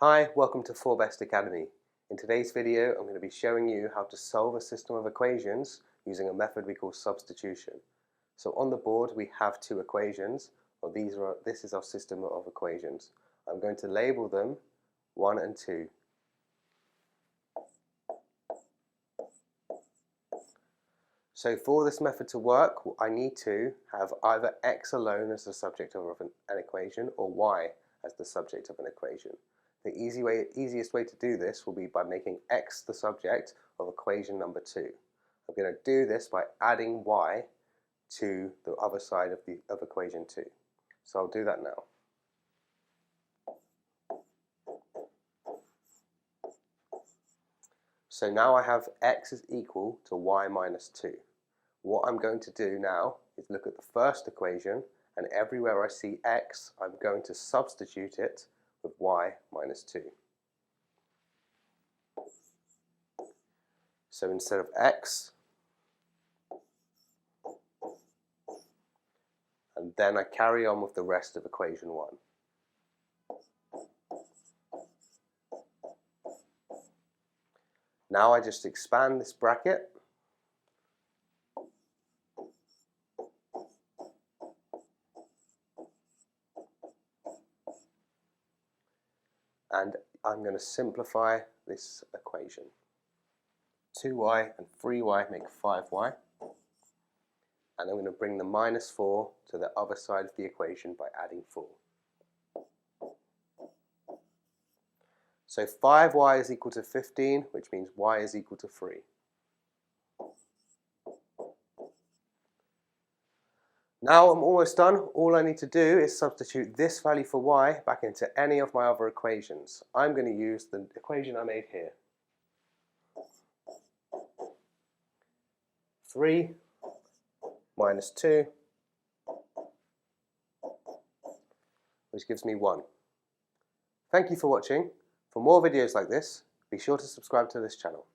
Hi, welcome to Forbest Academy. In today's video, I'm going to be showing you how to solve a system of equations using a method we call substitution. So on the board we have two equations. This is our system of equations. I'm going to label them 1 and 2. So for this method to work, I need to have either x alone as the subject of an equation or y as the subject of an equation. The easiest way to do this will be by making x the subject of equation number 2. I'm going to do this by adding y to the other side of equation 2. So I'll do that now. So now I have x is equal to y minus 2. What I'm going to do now is look at the first equation, and everywhere I see x, I'm going to substitute it with y minus 2. So instead of x, and then I carry on with the rest of equation 1. Now I just expand this bracket and I'm going to simplify this equation. 2y and 3y make 5y, and I'm going to bring the minus 4 to the other side of the equation by adding 4. So 5y is equal to 15, which means y is equal to 3. Now I'm almost done. All I need to do is substitute this value for y back into any of my other equations. I'm going to use the equation I made here. 3 minus 2, which gives me 1. Thank you for watching. For more videos like this, be sure to subscribe to this channel.